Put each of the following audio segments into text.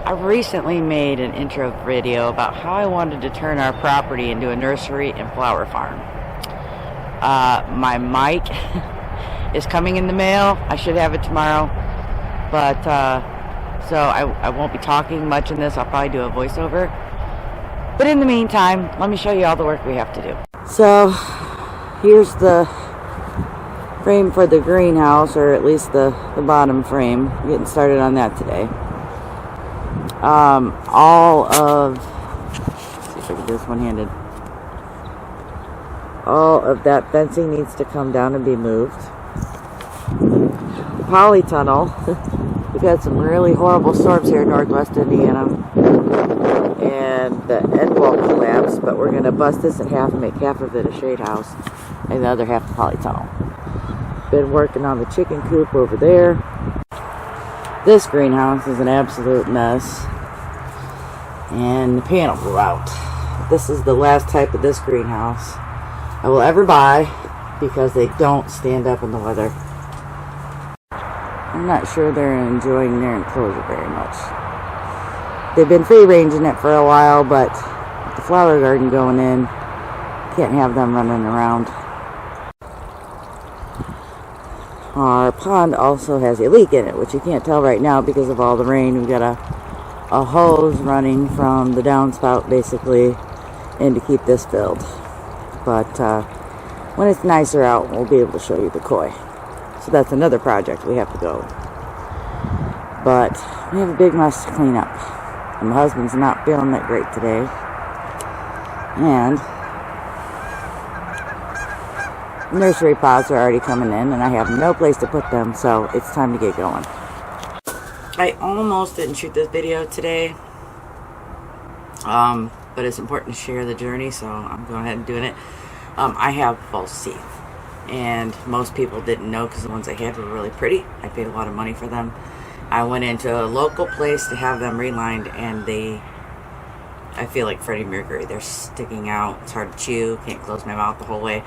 I recently made an intro video about how I wanted to turn our property into a nursery and flower farm. My mic is coming in the mail. I should have it tomorrow, but so I won't be talking much in this. I'll probably do a voiceover. But in the meantime, let me show you all the work we have to do. So here's the frame for the greenhouse, or at least the bottom frame. I'm getting started on that today. All of, let's see if I can do this one-handed. All of that fencing needs to come down and be moved. Polytunnel. We've had some really horrible storms here in northwest Indiana, and the end wall collapsed, but we're going to bust this in half and make half of it a shade house and the other half a polytunnel. Been working on the chicken coop over there. This greenhouse is an absolute mess, and the panel blew out. This is the last type of this greenhouse I will ever buy because they don't stand up in the weather. I'm not sure they're enjoying their enclosure very much. They've been free ranging it for a while, but with the flower garden going in, can't have them running around. Our pond also has a leak in it, which you can't tell right now because of all the rain. We've got a hose running from the downspout basically in to keep this filled. But when it's nicer out, we'll be able to show you the koi. So that's another project we have to go. But we have a big mess to clean up. And my husband's not feeling that great today. And nursery pots are already coming in, and I have no place to put them, so it's time to get going. I almost didn't shoot this video today, but it's important to share the journey, so I'm going ahead and doing it. I have false teeth, and most people didn't know because the ones I had were really pretty. I paid a lot of money for them. I went into a local place to have them relined, and I feel like Freddie Mercury. They're sticking out. It's hard to chew. Can't close my mouth the whole way.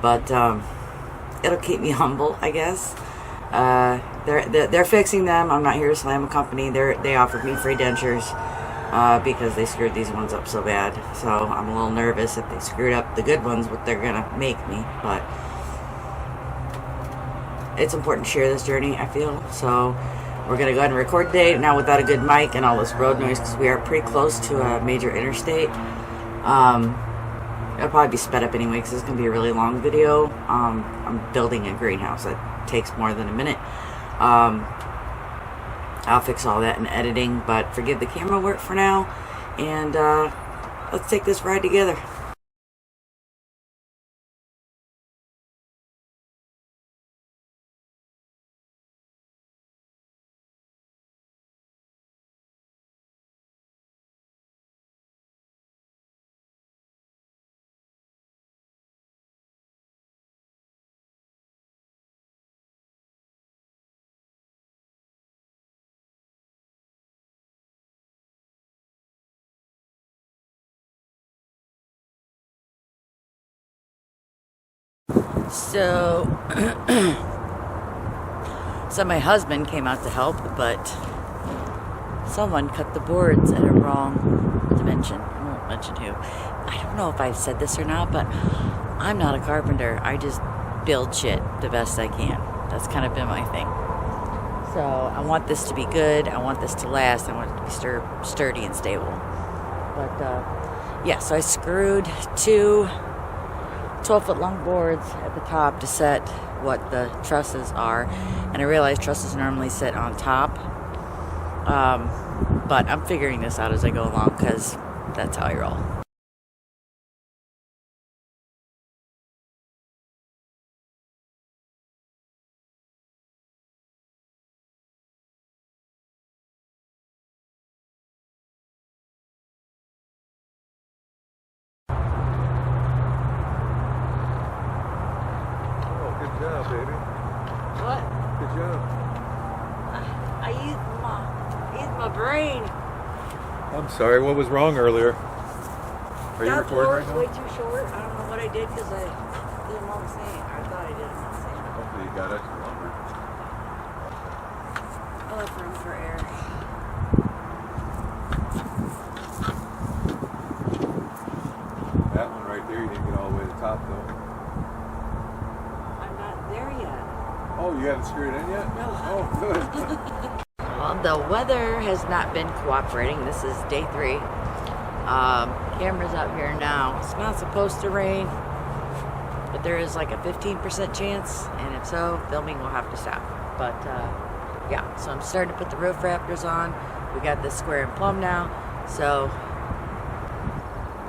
But it'll keep me humble, I guess. They're fixing them. I'm not here to slam a company. They offered me free dentures because they screwed these ones up so bad. So I'm a little nervous if they screwed up the good ones, what they're gonna make me. But it's important to share this journey, I feel. So we're gonna go ahead and record today. Now without a good mic and all this road noise, because we are pretty close to a major interstate. It'll probably be sped up anyway because it's going to be a really long video. I'm building a greenhouse. That takes more than a minute. I'll fix all that in editing, but forgive the camera work for now. And let's take this ride together. So my husband came out to help, but someone cut the boards at a wrong dimension. I won't mention who. I don't know if I've said this or not, but I'm not a carpenter. I just build shit the best I can. That's kind of been my thing. So I want this to be good. I want this to last. I want it to be sturdy and stable. But yeah, so I screwed two 12-foot long boards at the top to set what the trusses are, and I realized trusses normally sit on top, but I'm figuring this out as I go along because that's how I roll. Good job, baby. What? Good job. I used my brain. I'm sorry, what was wrong earlier? Are you That recording right board's now? way too short. I don't know what I did because I did them all the same. I thought I did them all the same. Hopefully you got extra lumber. I'll have room for air. top though. I'm not there yet. Oh, you haven't screwed in yet? No. Oh, good. Well, the weather has not been cooperating. This is day 3. Camera's out here now. It's not supposed to rain, but there is like a 15% chance, and if so, filming will have to stop. But yeah, so I'm starting to put the roof rafters on. We got this square and plumb now, so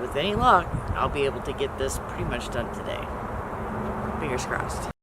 with any luck, I'll be able to get this pretty much done today. Fingers crossed.